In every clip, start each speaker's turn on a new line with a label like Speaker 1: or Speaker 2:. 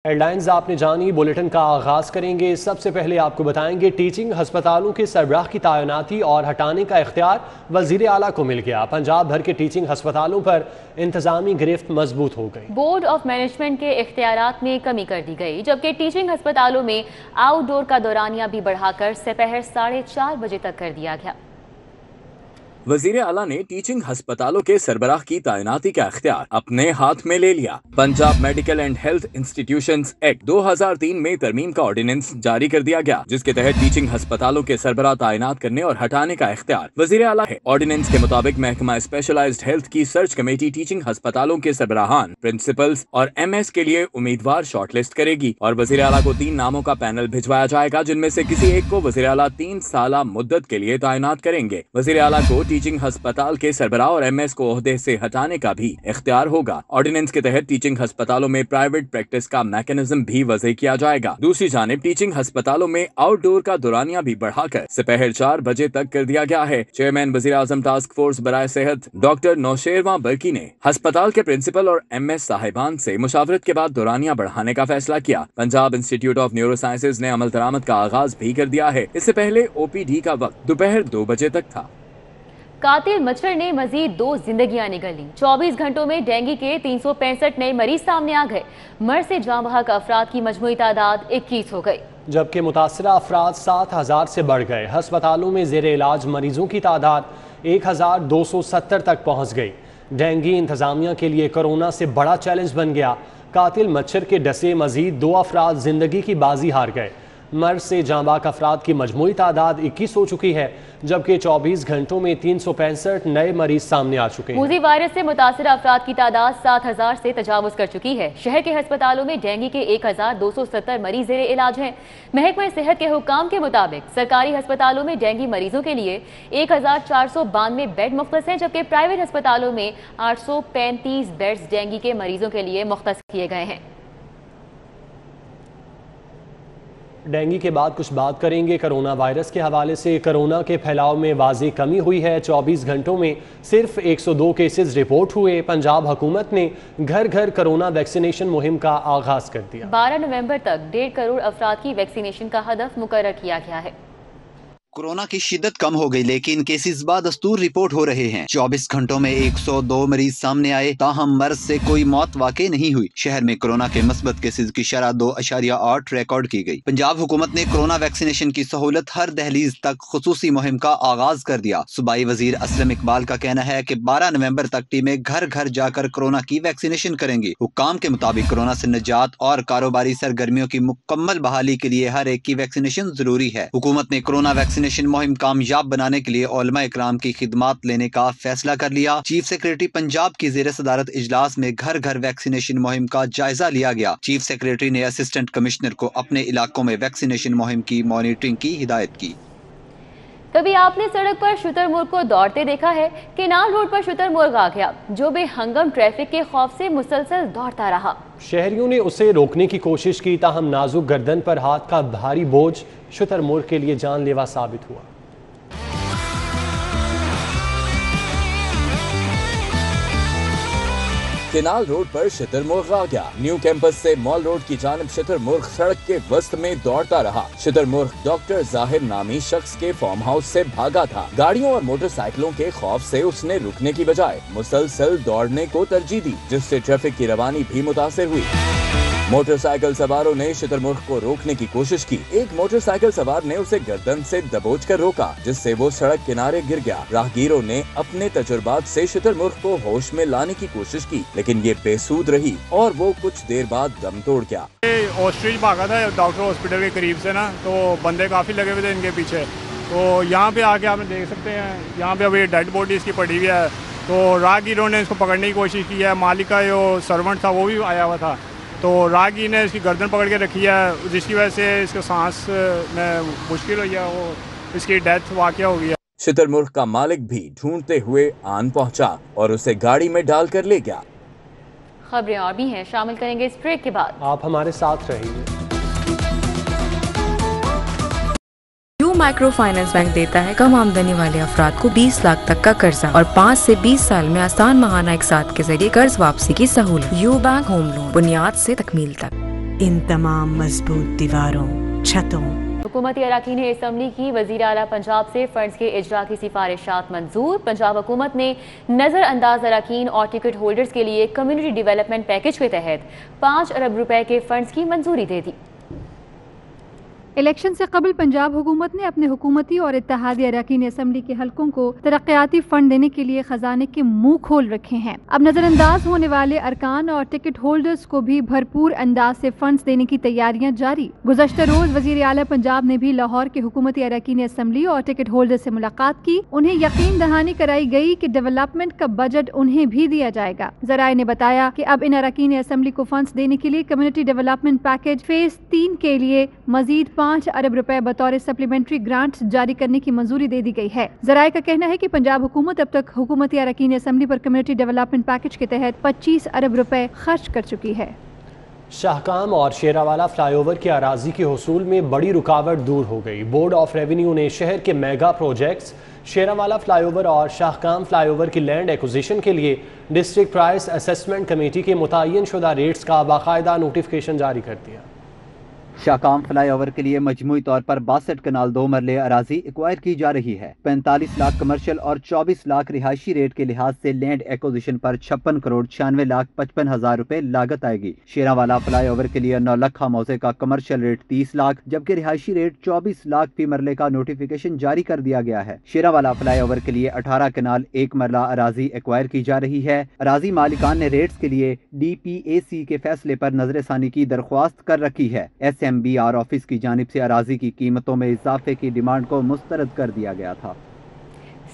Speaker 1: Headlines आपने जानी, bulletin का आगाज करेंगे। सबसे पहले आपको बताएंगे टीचिंग हस्पतालों के सरबराह की तैनाती और हटाने का इख्तियार वजीर आला को मिल गया। पंजाब भर के टीचिंग हस्पतालों पर इंतजामी गिरफ्त मजबूत हो गई।
Speaker 2: बोर्ड ऑफ मैनेजमेंट के इख्तियारात में कमी कर दी गई, जबकि टीचिंग हस्पतालों में आउटडोर का दौरानिया भी बढ़ाकर दोपहर 4:30 बजे तक कर दिया गया।
Speaker 3: वजीर आला ने टीचिंग हस्पतालों के सरबराह की तैनाती का इख्तियार अपने हाथ में ले लिया। Punjab medical and health institutions act 2003 में तरमीम का ऑर्डिनेंस जारी कर दिया गया, जिसके तहत टीचिंग हस्पतालों के सरबराह तैनात करने और हटाने का इख्तियार वजीर आला है। ऑर्डिनेंस के मुताबिक महकमा स्पेशलाइज्ड हेल्थ की सर्च कमेटी टीचिंग हस्पतालों के सरबराहान, प्रिंसिपल्स और MS के लिए उम्मीदवार शॉर्टलिस्ट करेगी और वजीर आला को 3 नामों का पैनल भिजवाया जाएगा, जिनमें से किसी एक को वजीर आला 3 साल मुद्दत के लिए तैनात करेंगे। वजीर आला को टीचिंग हस्पताल के सरबराह और MS को ओहदे से हटाने का भी इख्तियार होगा। ऑर्डिनेंस के तहत टीचिंग हस्पतालों में प्राइवेट प्रैक्टिस का मैकेनिज्म भी वज़े किया जाएगा। दूसरी जानिब टीचिंग हस्पतालों में आउटडोर का दौरानिया भी बढ़ाकर दोपहर 4 बजे तक कर दिया गया है। चेयरमैन वज़ीर आज़म टास्क फोर्स बराए सेहत डॉक्टर नौशेरवां बरकी ने हस्पताल के प्रिंसिपल और MS साहिबान से मुशावरत के बाद दौरानिया बढ़ाने का फैसला किया। Punjab institute of neuro sciences ने अमल दरामद का आगाज भी कर दिया है। इससे पहले OPD का वक्त दोपहर 2 बजे तक था।
Speaker 2: कातिल मच्छर ने मजीद 2 जिंदगियां निगल ली। 24 घंटों में डेंगू के 365 नए मरीज सामने आ गए। मर से जाँ बहक अफराद की मजमूई तादाद 21 हो गई,
Speaker 1: जबकि मुतासरा अफराद 7000 से बढ़ गए। हस्पतालों में जेर इलाज मरीजों की तादाद 1270 तक पहुँच गई। डेंगू इंतजामिया के लिए कोरोना से बड़ा चैलेंज बन गया। कातिल मच्छर के डसे मजीद 2 अफराद जिंदगी की बाजी हार गए। मर से जांबाक अफराद की मजमूई तादाद 21 हो चुकी है, जबकि 24 घंटों में 365 नए मरीज सामने आ चुके हैं।
Speaker 2: मूजी वायरस से मुतासरा अफराद की तादाद 7000 से तजावुज कर चुकी है। शहर के हस्पतालों में डेंगू के 1270 मरीज जेर इलाज हैं। महकमा सेहत के हुक्काम के मुताबिक सरकारी हस्पतालों में डेंगू मरीजों के लिए 1492 बेड मुख्तस हैं, जबकि प्राइवेट अस्पतालों में 835 बेड्स डेंगू के मरीजों के लिए मुख्तस किए गए हैं।
Speaker 1: डेंगू के बाद कुछ बात करेंगे कोरोना वायरस के हवाले से। कोरोना के फैलाव में वाज़ेह कमी हुई है। 24 घंटों में सिर्फ 102 केसेस रिपोर्ट हुए। पंजाब हुकूमत ने घर घर कोरोना वैक्सीनेशन मुहिम का आगाज कर दिया।
Speaker 2: 12 नवंबर तक 1.5 करोड़ अफराद की वैक्सीनेशन का हदफ मुकर्रर किया गया है।
Speaker 4: कोरोना की शिद्दत कम हो गई, लेकिन केसेस बादस्तूर रिपोर्ट हो रहे हैं। 24 घंटों में 102 मरीज सामने आए, ताहम मर्ज से कोई मौत वाकई नहीं हुई। शहर में कोरोना के मस्बत केसेस की शरह 2.8 रिकॉर्ड की गई। पंजाब हुकूमत ने कोरोना वैक्सीनेशन की सहूलत हर दहलीज तक खुसूसी मुहिम का आगाज कर दिया। सूबाई वजीर असलम इकबाल का कहना है कि 12 नवंबर तक टीमें घर घर जाकर कोरोना की वैक्सीनेशन करेंगी। हुक्काम के मुताबिक कोरोना से निजात और कारोबारी सरगर्मियों की मुकम्मल बहाली के लिए हर एक की वैक्सीनेशन जरूरी है। हुकूमत ने कोरोना वैक्सीनेशन मुहिम कामयाब बनाने के लिए उलमा इकराम की खिदमात लेने का फैसला कर लिया। चीफ सेक्रेटरी पंजाब की जेर सदारत इजलास में घर घर वैक्सीनेशन मुहिम का जायजा लिया गया। चीफ सेक्रेटरी ने असिस्टेंट कमिश्नर को अपने इलाकों में वैक्सीनेशन मुहिम की मॉनिटरिंग की हिदायत की।
Speaker 2: कभी आपने सड़क पर शुतुरमुर्ग को दौड़ते देखा है? केनाल रोड पर शुतुरमुर्ग आ गया, जो बेहंगम ट्रैफिक के खौफ से मुसलसल दौड़ता रहा।
Speaker 1: शहरियों ने उसे रोकने की कोशिश की, ताहम नाजुक गर्दन पर हाथ का भारी बोझ शुतुरमुर्ग के लिए जानलेवा साबित हुआ।
Speaker 3: केनाल रोड पर शुतुरमुर्ग आ गया। न्यू कैंपस से मॉल रोड की जानिब शुतुरमुर्ग सड़क के वस्त में दौड़ता रहा। शुतुरमुर्ग डॉक्टर जाहिर नामी शख्स के फार्म हाउस से भागा था। गाड़ियों और मोटरसाइकिलों के खौफ से उसने रुकने की बजाय मुसलसल दौड़ने को तरजीह दी, जिससे ट्रैफिक की रवानी भी मुतासिर हुई। मोटरसाइकिल सवारों ने शुतुरमुर्ग को रोकने की कोशिश की। एक मोटरसाइकिल सवार ने उसे गर्दन से दबोच कर रोका, जिससे वो सड़क किनारे गिर गया। राहगीरों ने अपने तजुर्बात से शुतुरमुर्ग को होश में लाने की कोशिश की, लेकिन ये बेसूद रही और वो कुछ देर बाद दम तोड़ गया।
Speaker 5: ऑस्ट्रिच भागा था डॉक्टर हॉस्पिटल के करीब से ना, तो बंदे काफी लगे हुए थे इनके पीछे। तो यहाँ पे आके आपने देख सकते हैं, यहाँ पे अभी डेड बॉडी इसकी पड़ी हुई है। तो राहगीरों ने इसको पकड़ने की कोशिश की है। मालिक का जो सर्वेंट था वो भी आया हुआ था, तो राहगीर ने इसकी गर्दन पकड़ के रखी है, जिसकी वजह से इसको सांस में मुश्किल हुई है, वो इसकी डेथ वाक़या हो गई है।
Speaker 3: शुतुरमुर्ग का मालिक भी ढूंढते हुए आन पहुंचा और उसे गाड़ी में डालकर ले गया।
Speaker 2: खबरें और भी हैं, शामिल करेंगे इस ब्रेक के बाद।
Speaker 1: आप हमारे साथ रहिए।
Speaker 6: माइक्रो फाइनेंस बैंक देता है कम आमदनी वाले अफराद को 20 लाख तक का कर्जा और 5 से 20 साल में आसान महाना एक साथ के जरिए कर्ज वापसी की सहूलत। यू बैंक होम लोन, बुनियाद से तकमील तक।
Speaker 7: इन तमाम मजबूत दीवारों, छतों।
Speaker 2: हुकूमती अरकान असम्बली की वज़ीर आला पंजाब से फंड्स के इजरा की सिफारिशात मंजूर। पंजाब हुकूमत ने नज़रअंदाज अरकान और टिकट होल्डर्स के लिए कम्युनिटी डेवलपमेंट पैकेज के तहत 5 अरब रुपए के फंड्स की मंजूरी दे दी।
Speaker 8: इलेक्शन से कबल पंजाब हुकूमत ने अपने हुकूमती और इत्तेहादी अरकान असम्बली के हलकों को तरक्याती फंड देने के लिए खजाने के मुंह खोल रखे हैं। अब नजरअंदाज होने वाले अरकान और टिकट होल्डर्स को भी भरपूर अंदाज से फंड्स देने की तैयारियां जारी। गुज़श्ता रोज वज़ीर आला पंजाब ने भी लाहौर के हुकूमती अरकान असम्बली और टिकट होल्डर से मुलाकात की। उन्हें यकीन दहानी कराई गई कि डेवलपमेंट का बजट उन्हें भी दिया जाएगा। ज़राए ने बताया कि अब इन अरकान असम्बली को फंड्स देने के लिए कम्युनिटी डेवलपमेंट पैकेज फेज 3 के लिए मजीद 5 अरब रुपए बतौर सप्लीमेंट्री ग्रांट जारी करने की मंजूरी दे दी गई है। ज़राए का कहना है कि पंजाब हुकूमत अब तक हुकूमती अरकान असम्बली पर कम्युनिटी डेवलपमेंट पैकेज के तहत 25 अरब रुपए खर्च कर चुकी है।
Speaker 1: शाहकाम और शेरावाला फ्लाईओवर की अराजी के हुसूल में बड़ी रुकावट दूर हो गई। बोर्ड ऑफ रेवेन्यू ने शहर के मेगा प्रोजेक्ट्स शेरावाला फ्लाईओवर और शाहकाम फ्लाईओवर की लैंड एक्विजिशन के लिए डिस्ट्रिक्ट प्राइस असेसमेंट कमेटी के मुतय्यन शुदा रेट्स का बाकायदा नोटिफिकेशन जारी कर दिया।
Speaker 4: शाहकाम फ्लाई ओवर के लिए मजमूई तौर पर 62 कनाल 2 मरले अराजी एक्वायर की जा रही है। 45 लाख कमर्शियल और 24 लाख रिहायशी रेट के लिहाज से लैंड एक्विजिशन पर 56 करोड़ 96 लाख 55 हजार रुपए लागत आएगी। शेरावाला फ्लाई ओवर के लिए 9 लखा मौजे का कमर्शियल रेट 30 लाख जबकि रिहायशी रेट 24 लाख फी मरले का नोटिफिकेशन जारी कर दिया गया है। शेरावाला फ्लाई ओवर के लिए 18 कनाल 1 मरला अराजी एक्वायर की जा रही है। अराजी मालिकान ने रेट्स के लिए DPAC के फैसले पर नजरसानी की दरख्वास्त कर रखी है। SMBR ऑफिस की जानिब से अराजी की कीमतों में इजाफे की डिमांड को मुस्तरद कर दिया गया था।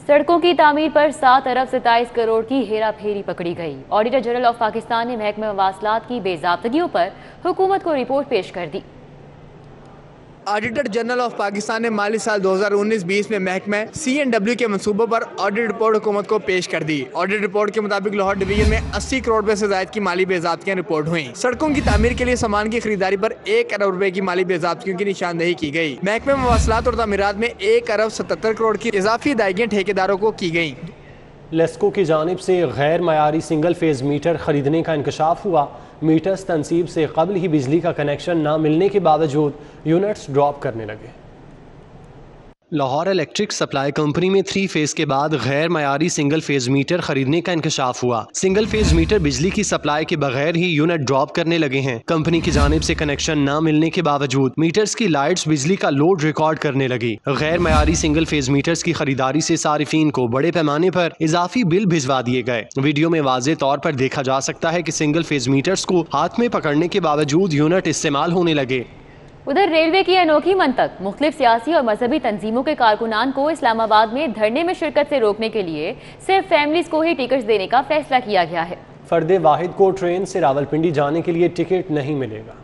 Speaker 2: सड़कों की तामीर पर 7 अरब 27 करोड़ की हेरा फेरी पकड़ी गई। ऑडिटर जनरल ऑफ पाकिस्तान ने महकमे मवासलात की बेज़ाब्तगियों पर हुकूमत को रिपोर्ट पेश कर दी।
Speaker 9: ऑडिटर जनरल ऑफ पाकिस्तान ने माली साल 2019-20 में महकमे C&W के मंसूबों पर ऑडिट रिपोर्ट हुकूमत को पेश कर दी। ऑडिट रिपोर्ट के मुताबिक लाहौर डिवीजन में 80 करोड़ रुपए से ज्यादा की माली बेज़ाब्तियां रिपोर्ट हुई। सड़कों की तामीर के लिए सामान की खरीदारी पर 1 अरब रुपए की माली बेज़ाब्तियों की निशानदेही की गई। महकमे मवासलात और तामीरात में 1 अरब 77 करोड़ की इजाफी अदायगियां ठेकेदारों को की गई।
Speaker 1: लेस्को की जानिब से गैर मयारी सिंगल फेज मीटर खरीदने का इंकशाफ हुआ। मीटर्स तनसीब से कबल ही बिजली का कनेक्शन न मिलने के बावजूद यूनिट्स ड्रॉप करने लगे। लाहौर इलेक्ट्रिक सप्लाई कंपनी में 3 फेज के बाद गैर मयारी सिंगल फेज मीटर खरीदने का इंकशाफ हुआ। सिंगल फेज मीटर बिजली की सप्लाई के बगैर ही यूनिट ड्रॉप करने लगे हैं। कंपनी की जानिब से कनेक्शन न मिलने के बावजूद मीटर्स की लाइट्स बिजली का लोड रिकॉर्ड करने लगी। गैर मयारी सिंगल फेज मीटर्स की खरीदारी से सारिफीन को बड़े पैमाने पर इजाफी बिल भिजवा दिए गए। वीडियो में वाज़ेह तौर पर देखा जा सकता है कि सिंगल फेज मीटर्स को हाथ में पकड़ने के बावजूद यूनिट इस्तेमाल होने लगे।
Speaker 2: उधर रेलवे की अनोखी मंतक मुख्तलिफ सियासी और मजहबी तंजीमों के कारकुनान को इस्लामाबाद में धरने में शिरकत से रोकने के लिए सिर्फ फैमिलीज को ही टिकट्स देने का फैसला किया गया है।
Speaker 1: फर्द वाहिद को ट्रेन से रावलपिंडी जाने के लिए टिकट नहीं मिलेगा।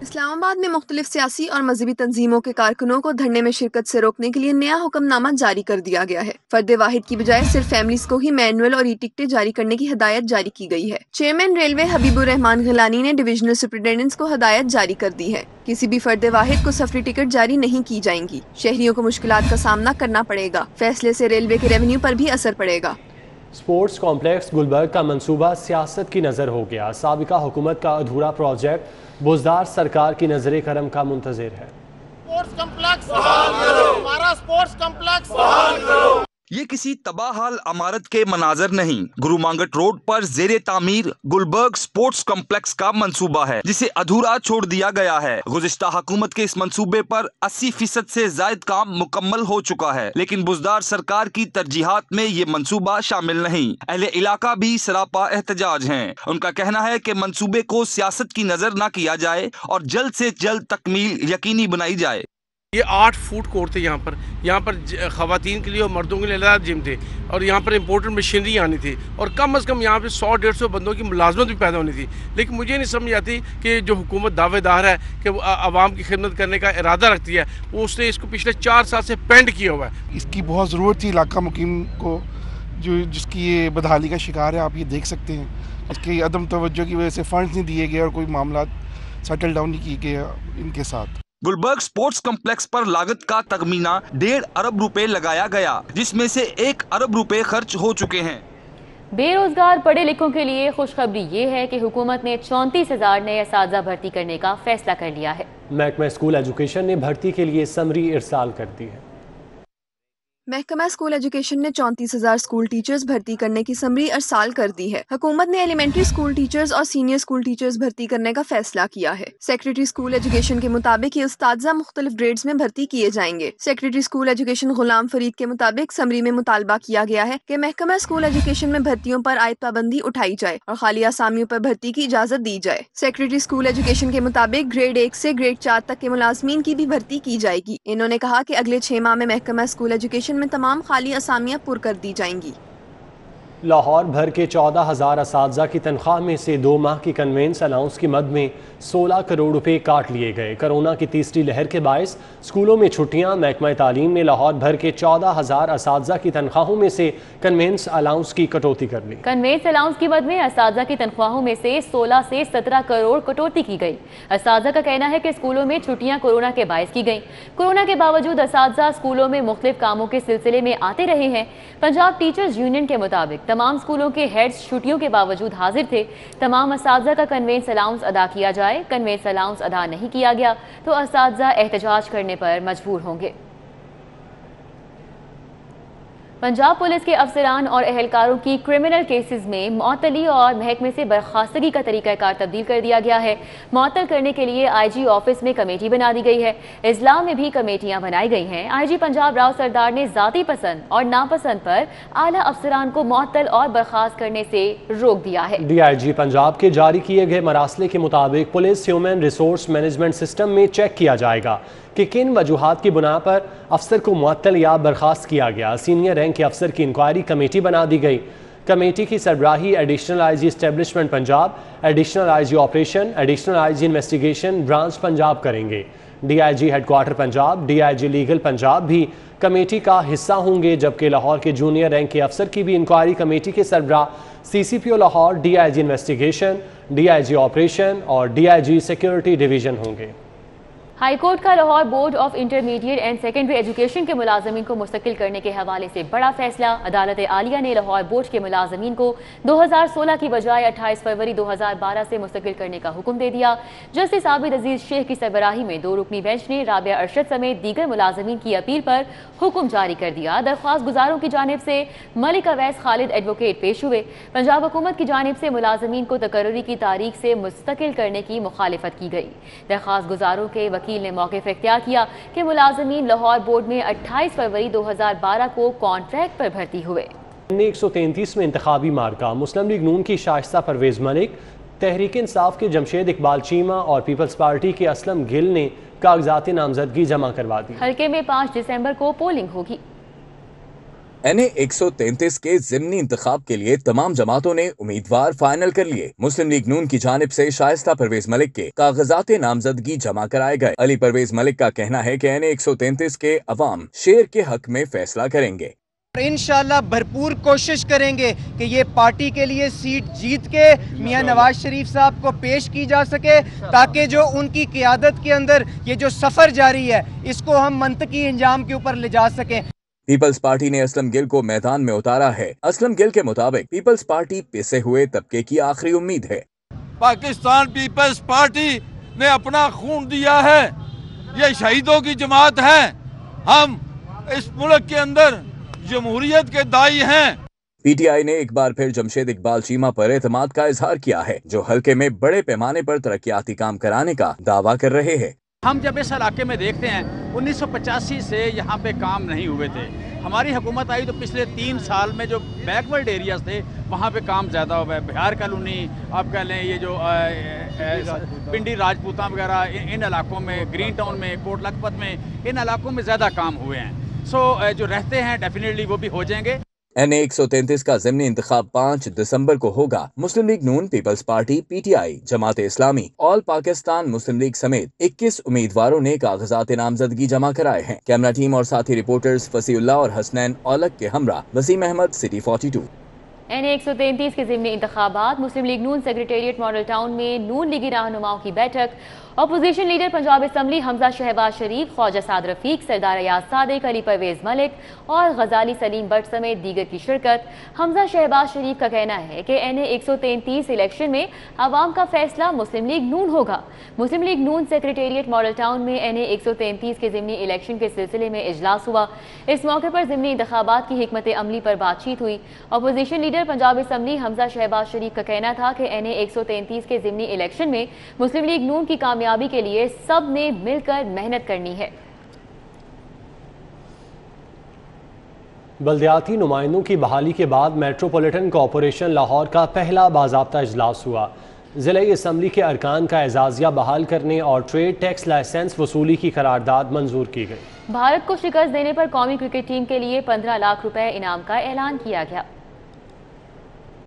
Speaker 10: इस्लामाबाद में मुख्तलिफ सियासी और मजहबी तंजीमों के कारकुनों को धरने में शिरकत से रोकने के लिए नया हुक्मनामा जारी कर दिया गया है। फर्द वाहिद की बजाय सिर्फ फैमिलीज को ही मैनुअल और टिकटें जारी करने की हिदायत जारी की गई है। चेयरमैन रेलवे हबीबुर रहमान गिलानी ने डिविजनल सुपरिटेंडेंट्स को हिदायत जारी कर दी है। किसी भी फर्द वाहिद को सफरी टिकट जारी नहीं की जाएंगी। शहरियों को मुश्किलात का सामना करना पड़ेगा। फैसले से रेलवे के रेवेन्यू पर भी असर पड़ेगा।
Speaker 1: स्पोर्ट्स कॉम्प्लेक्स गुलबर्ग का मंसूबा सियासत की नज़र हो गया। साबिका हुकूमत का अधूरा प्रोजेक्ट बुज़दार सरकार की नजर करम का मुंतज़िर है।
Speaker 11: स्पोर्ट्स कॉम्प्लेक्स हमारा स्पोर्ट्स कॉम्प्लेक्स
Speaker 12: ये किसी तबाहाल इमारत के मनाजर नहीं, गुरु मांगट रोड पर जेरे तामीर गुलबर्ग स्पोर्ट्स कॉम्प्लेक्स का मंसूबा है जिसे अधूरा छोड़ दिया गया है। गुज़िश्ता हुकूमत के इस मंसूबे पर 80% से जायद काम मुकम्मल हो चुका है, लेकिन बुज़दार सरकार की तरजीहात में ये मंसूबा शामिल नहीं। अहले इलाका भी सरापा एहतजाज हैं। उनका कहना है कि मंसूबे को सियासत की नजर न किया जाए और जल्द से जल्द तकमील यकीनी बनाई जाए।
Speaker 13: ये 8 फूड कोर्ट थे यहाँ पर ख़वातीन के लिए और मर्दों के लिए अलग जिम थे और यहाँ पर इम्पोर्टेड मशीनरी आनी थी और कम अज़ कम यहाँ पे 100-150 बंदों की मुलाजमत भी पैदा होनी थी। लेकिन मुझे नहीं समझ आती कि जो हुकूमत दावेदार है कि वो आवाम की खिदमत करने का इरादा रखती है, वो उसने इसको पिछले 4 साल से पेंड किया हुआ है।
Speaker 14: इसकी बहुत ज़रूरत थी इलाका मुकीम को, जिसकी ये बदहाली का शिकार है। आप ये देख सकते हैं इसकी अदम तवज्जो की वजह से फंड्स नहीं दिए गए और कोई मामला सेटल डाउन नहीं किए गए इनके साथ।
Speaker 12: गुलबर्ग स्पोर्ट्स कॉम्प्लेक्स पर लागत का तखमीना 1.5 अरब रुपए लगाया गया, जिसमें से 1 अरब रुपए खर्च हो चुके हैं।
Speaker 2: بے روزگار پڑھے لکھوں کے لیے خوشخبری یہ ہے کہ حکومت نے 34,000 نئے اساتذہ بھرتی کرنے کا فیصلہ کر لیا ہے۔
Speaker 1: محکمہ اسکول ایجوکیشن نے بھرتی کے لیے سمری ارسال کر دی ہے۔
Speaker 10: محکمہ اسکول ایجوکیشن نے 34,000 اسکول ٹیچرز بھرتی کرنے کی سمری ارسال کر دی ہے۔ حکومت نے ایلیمنٹری اسکول ٹیچرز اور سینئر اسکول ٹیچرز بھرتی کرنے کا فیصلہ کیا ہے۔ سیکریٹری اسکول ایجوکیشن کے مطابق یہ اساتذہ مختلف گریڈز میں بھرتی کیے جائیں گے۔ Secretary school education Ghulam Farid کے مطابق سمری میں مطالبہ کیا گیا ہے کہ محکمہ اسکول ایجوکیشن میں بھرتیوں پر عائد پابندی اٹھائی جائے اور خالی اسامیوں پر بھرتی کی اجازت دی جائے۔ سیکریٹری اسکول ایجوکیشن کے مطابق گریڈ 1 سے گریڈ 4 تک کے ملازمین کی بھی بھرتی کی جائے گی۔ انہوں نے کہا کہ اگلے 6 ماہ میں محکمہ اسکول ایجوکیشن میں تمام خالی اسامیاں پر کر دی جائیں گی۔
Speaker 1: لاہور بھر کے 14,000 اساتذہ کی تنخواہ میں سے 2 ماہ کی کنوینس الاؤنس کی مد میں 16 کروڑ روپے کاٹ لیے گئے۔ کرونا کی تیسری لہر کے باعث اسکولوں میں چھٹیاں، محکمہ تعلیم نے لاہور بھر کے 14,000 اساتذہ کی تنخواہوں میں سے کنوینس الاؤنس کی کٹوتی کر لی۔
Speaker 2: کنوینس الاؤنس کی مد میں اساتذہ کی تنخواہوں میں سے 16 سے 17 کروڑ کٹوتی کی گئی۔ اساتذہ کا کہنا ہے کہ اسکولوں میں چھٹیاں کورونا کے باعث کی گئیں۔ کورونا کے باوجود اساتذہ اسکولوں میں مختلف کاموں کے سلسلے میں آتے رہے ہیں۔ پنجاب ٹیچرز یونین کے مطابق تمام اسکولوں کے ہیڈز چھٹیوں کے باوجود حاضر تھے۔ تمام اساتذہ کا کنوینس الاؤنس ادا کیا جائے۔ کنوینس الاؤنس ادا نہیں کیا گیا تو اساتذہ احتجاج کرنے پر مجبور ہوں گے۔ پنجاب پولیس کے افسران اور اہلکاروں کی کرمنل کیسز میں معطلی اور محکمے سے برخاستگی کا طریقہ کار تبدیل کر دیا گیا ہے۔ معطل کرنے کے لیے آئی جی آفس میں کمیٹی بنا دی گئی ہے۔ اضلاع میں بھی کمیٹیاں بنائی گئی ہیں۔ آئی جی پنجاب راؤ سردار نے ذاتی پسند اور ناپسند پر اعلیٰ افسران کو معطل اور برخاست کرنے سے روک دیا ہے۔
Speaker 1: ڈی آئی جی پنجاب کے جاری کیے گئے مراسلے کے مطابق police human resource management system میں چیک کیا جائے گا کہ کن وجوہات کی بنا پر افسر کو معطل یا برخاست کیا گیا۔ سینئر رینک کے افسر کی انکوائری کمیٹی بنا دی گئی۔ کمیٹی کی سربراہی additional I G establishment Punjab, additional I G operation, additional I G investigation branch Punjab کریں گے۔ D I G headquarter Punjab, D I G legal Punjab بھی کمیٹی کا حصہ ہوں گے، جبکہ لاہور کے جونیئر رینک کے افسر کی بھی انکوائری کمیٹی کے سربراہ C C P O Lahore, D I G investigation, D I G operation اور D I G security division ہوں گے۔
Speaker 2: ہائی کورٹ کا Lahore board of intermediate and secondary education کے ملازمین کو مستقل کرنے کے حوالے سے بڑا فیصلہ۔ عدالت عالیہ نے لاہور بورڈ کے ملازمین کو 2016 کی بجائے 28 فروری 2012 سے مستقل کرنے کا حکم دے دیا۔ جسٹس عابد عزیز شیخ کی سربراہی میں 2 رکنی بینچ نے رابعہ ارشد سمیت دیگر ملازمین کی اپیل پر حکم جاری کر دیا۔ درخواست گزاروں کی جانب سے ملک اویس خالد ایڈوکیٹ پیش ہوئے۔ پنجاب حکومت کی جانب سے ملازمین کو تقرری کی تاریخ سے مستقل کرنے کی مخالفت کی گئی۔ درخواست گزاروں کے وکیل نے موقف اختیار کیا کہ ملازمین لاہور بورڈ میں 28 فروری 2012 کو کانٹریکٹ پر بھرتی ہوئے۔
Speaker 1: 133 میں انتخابی مارکہ مسلم لیگ نون کی شائستہ پرویز ملک، تحریک انصاف کے جمشید اقبال چیمہ اور پیپلز پارٹی کے اسلم گل نے کاغذات نامزدگی جمع کروا دی۔
Speaker 2: حلقے میں 5 دسمبر کو پولنگ ہوگی۔
Speaker 3: این اے 133 کے ضمنی انتخاب کے لیے تمام جماعتوں نے امیدوار فائنل کر لیے۔ مسلم لیگ نون کی جانب سے شائستہ پرویز ملک کے کاغذات نامزدگی جمع کرائے گئے۔ علی پرویز ملک کا کہنا ہے کہ این اے 133 کے عوام شیر کے حق میں فیصلہ کریں گے۔
Speaker 15: انشاءاللہ بھرپور کوشش کریں گے کہ یہ پارٹی کے لیے سیٹ جیت کے میاں نواز شریف صاحب کو پیش کی جا سکے، تاکہ جو ان کی قیادت کے اندر یہ جو سفر جاری ہے اس کو ہم منطقی انجام کے اوپر لے جا سکیں۔
Speaker 3: پیپلز پارٹی نے اسلم گل کو میدان میں اتارا ہے۔ اسلم گل کے مطابق پیپلز پارٹی پسے ہوئے طبقے کی آخری امید ہے۔
Speaker 16: پاکستان پیپلز پارٹی نے اپنا خون دیا ہے، یہ شہیدوں کی جماعت ہے۔ ہم اس ملک کے اندر جمہوریت کے دائی ہیں۔
Speaker 3: پی ٹی آئی نے ایک بار پھر جمشید اقبال چیمہ پر اعتماد کا اظہار کیا ہے، جو حلقے میں بڑے پیمانے پر ترقیاتی کام کرانے کا دعویٰ کر رہے ہیں۔
Speaker 17: ہم جب اس علاقے میں دیکھتے ہیں 1985 سے یہاں پہ کام نہیں ہوئے تھے۔ ہماری حکومت آئی تو پچھلے 3 سال میں جو بیکورڈ ایریاز تھے وہاں پہ کام زیادہ ہوا ہے۔ بہار کالونی آپ کہہ لیں، یہ جو پنڈی راجپوتاں وغیرہ ان علاقوں میں، گرین ٹاؤن میں، کوٹ لکھپت میں، ان علاقوں میں زیادہ کام ہوئے ہیں۔ جو رہتے ہیں ڈیفینیٹلی وہ بھی ہو جائیں گے۔
Speaker 3: این اے 133 کا ضمنی انتخاب 5 دسمبر کو ہوگا۔ Muslim League Noon, Peoples Party, P T I, Jamaat Islami, all Pakistan Muslim league سمیت 21 امیدواروں نے کاغذات نامزدگی جمع کرائے ہیں۔ کیمرہ ٹیم اور ساتھی رپورٹرز فصیح اللہ اور حسنین اولک کے ہمراہ Waseem Ahmed, city 42۔
Speaker 2: N A 133 کے ضمنی انتخابات، مسلم لیگ نون سیکریٹریٹ ماڈل ٹاؤن میں نون لیگی رہنماؤں کی بیٹھک opposition leader Punjab assembly Hamza Shahbaz Sharif, Khawaja Saad Rafique, Sardar Ayaz Sadiq, Ali Pervaiz Malik और गजाली सलीम बट समेत दीगर की शिरकत। हमजा शहबाज शरीफ का कहना है कि NA 133 इलेक्शन में आवाम का फैसला मुस्लिम लीग नून होगा। मुस्लिम लीग नून सेक्रेटेरिएट मॉडल टाउन में NA 133 के ज़िमनी इलेक्शन के सिलसिले में इजलास हुआ। इस मौके पर ज़िमनी इंतखाबात की हिकमत अमली पर बातचीत हुई। Opposition leader Punjab assembly Hamza Shahbaz Sharif का कहना था कि NA 133 के ज़िमनी इलेक्शन में मुस्लिम लीग नून की कामयाबी के लिए सब ने मिलकर मेहनत करनी है।
Speaker 1: बल्दियाती नुमाइंदों की बहाली के बाद मेट्रोपॉलिटन कॉरपोरेशन लाहौर का पहला बाज़ाब्ता इजलास हुआ। ज़िले असम्बली के अरकान का एजाज़िया बहाल करने और ट्रेड टैक्स लाइसेंस वसूली की करारदाद मंजूर की गई।
Speaker 2: भारत को शिकस्त देने पर कौमी क्रिकेट टीम के लिए 15 लाख रुपए इनाम का ऐलान किया गया।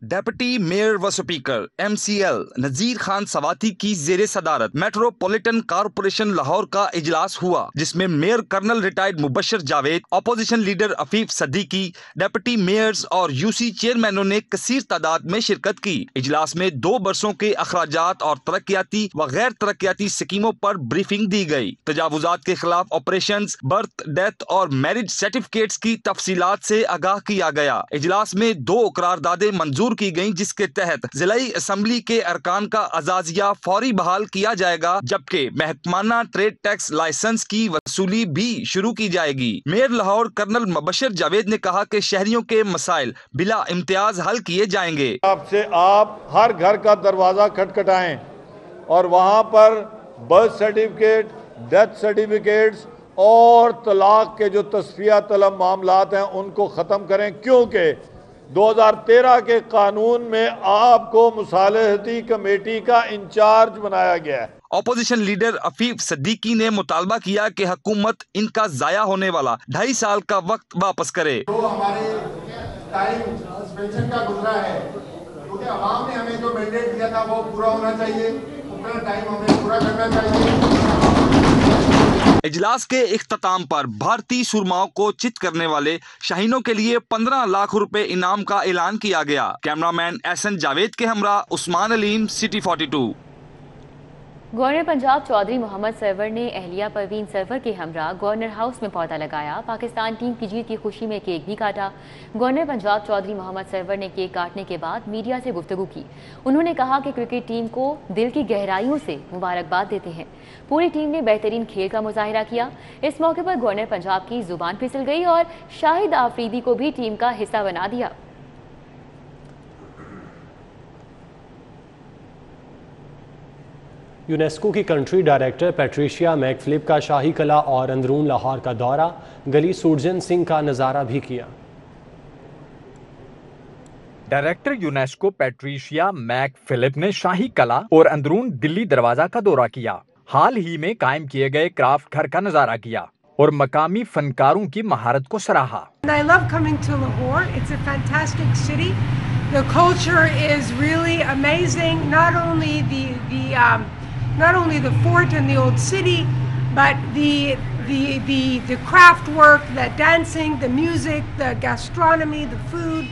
Speaker 12: डेप्यूटी मेयर व स्पीकर MCL नजीर खान सवाती की जेर सदारत मेट्रोपॉलिटन कॉरपोरेशन लाहौर का इजलास हुआ, जिसमें mayor colonel retired Mubashir Javed, opposition leader Afif Siddiqui, deputy mayors और UC चेयरमैनों ने कसीर तादाद में शिरकत की। इजलास में 2 बरसों के अखराजात और तरक्याती व गैर तरक्याती स्कीमों पर ब्रीफिंग दी गई। तजावुजात के खिलाफ ऑपरेशन, बर्थ, डेथ और मैरिज सर्टिफिकेट्स की तफसीलात से आगाह किया गया। इजलास में 2 करारदादें मंजूर की गई, जिसके तहत जिलाई असम्बली के अरकान का अजाजिया फौरी बहाल किया जाएगा, जबकि महकमाना ट्रेड टैक्स लाइसेंस की वसूली भी शुरू की जाएगी। मेयर लाहौर कर्नल मुबशर जावेद ने कहा कि शहरियों के मसाइल बिला इम्तियाज हल किए जाएंगे।
Speaker 16: आपसे आप हर घर का दरवाजा खटखटाएं और वहां पर बर्थ सर्टिफिकेट, डेथ सर्टिफिकेट्स और तलाक के जो तस्फिया तलब मामलात हैं उनको खत्म करें, क्योंकि 2013 के कानून में आपको मुसालहती कमेटी का इंचार्ज बनाया गया है।
Speaker 12: अपोजिशन लीडर अफीफ सद्दीकी ने मुतालबा किया कि हुकूमत इनका जाया होने वाला 2.5 साल का वक्त वापस करे।
Speaker 11: तो हमारे टाइम सस्पेंशन का गुजरा है, क्योंकि आवाम ने हमें जो मैंडेट दिया था वो पूरा होना चाहिए, उतना टाइम हमें पूरा करना चाहिए।
Speaker 12: इजलास के इख्तिताम पर भारतीय सुरमाओं को चित करने वाले शाहीनों के लिए 15 लाख रुपए इनाम का ऐलान किया गया। कैमरामैन SN जावेद के हमरा उस्मान अलीम, सिटी 42।
Speaker 2: गवर्नर पंजाब चौधरी मोहम्मद सरवर ने अहलिया परवीन सरवर के हमरा गवर्नर हाउस में पौधा लगाया। पाकिस्तान टीम की जीत की खुशी में केक भी काटा। गवर्नर पंजाब चौधरी मोहम्मद सरवर ने केक काटने के बाद मीडिया से गुफ्तगू की। उन्होंने कहा कि क्रिकेट टीम को दिल की गहराइयों से मुबारकबाद देते हैं। पूरी टीम ने बेहतरीन खेल का मुजाहिरा किया। इस मौके पर गवर्नर पंजाब की जुबान फिसल गई और शाहिद आफरीदी को भी टीम का हिस्सा बना दिया।
Speaker 1: यूनेस्को की कंट्री डायरेक्टर पैट्रिशिया मैकफिलिप का शाही कला और अंदरून लाहौर का दौरा, गली सूरजन सिंह का नज़ारा भी किया।
Speaker 18: डायरेक्टर यूनेस्को पैट्रिशिया मैकफिलिप ने शाही कला और अंदरून दिल्ली दरवाजा का दौरा किया। हाल ही में कायम किए गए क्राफ्ट घर का नजारा किया और मकामी फनकारों की महारत को सराहा।
Speaker 19: I love coming to Lahore. It's a fantastic city. The culture is really amazing. Not only the fort and the old city, but the craft work, the dancing, the music, the gastronomy, the food.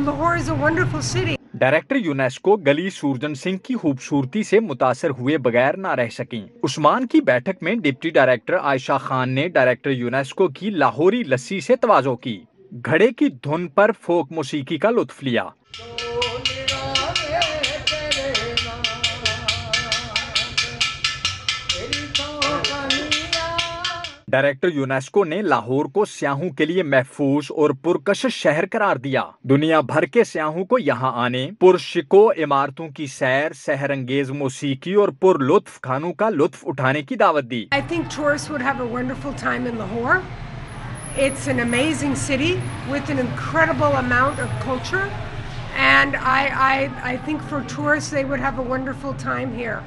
Speaker 19: Lahore is a wonderful city.
Speaker 18: Director UNESCO गली सूरजन सिंह की खूबसूरती से मुतासर हुए बगैर ना रह सकीं। उस्मान की बैठक में डिप्टी डायरेक्टर आयशा खान ने डायरेक्टर यूनेस्को की लाहौरी लस्सी से तवाज़ो की। घड़े की धुन पर फोक मौसीकी का लुत्फ लिया। डायरेक्टर यूनेस्को ने लाहौर को स्याहों के लिए महफूज और पुरकशिश शहर करार दिया। दुनिया भर के स्याहों को यहाँ आने, पुरशिको इमारतों की सैर, सहरंगेज मौसीकी और पुरलुत्फ खानों का लुत्फ उठाने की दावत दी।
Speaker 19: I think tourists would have a wonderful time in Lahore. It's an amazing city with an incredible amount of culture, and I think for tourists they would have a wonderful time here.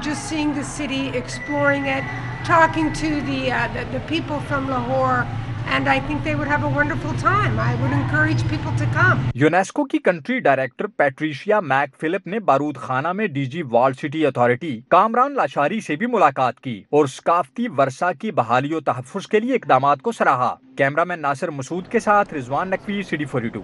Speaker 19: Just seeing the city, exploring it, talking to the people from Lahore, and I think they would have a wonderful time. I would encourage people to come.
Speaker 18: UNESCO की country director Patricia मैकफिलिप ने बारूद खाना में DG world city authority Kamran Lashari से भी मुलाकात की और सकाफती वर्षा की बहाली और तहफ़्फ़ुज़ के लिए इक़दामात को सराहा। कैमरामैन नासिर मसूद के साथ Rizwan Naqvi, city 42।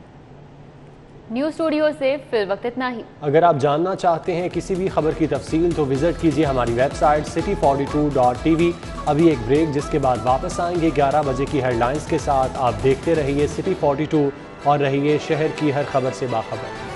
Speaker 2: News studio से फिल वक्त इतना ही।
Speaker 1: अगर आप जानना चाहते हैं किसी भी खबर की तफसील तो विजिट कीजिए हमारी वेबसाइट city42.tv। अभी एक ब्रेक, जिसके बाद वापस आएंगे 11 बजे की हेडलाइंस के साथ। आप देखते रहिए City 42 और रहिए शहर की हर खबर से बाखबर।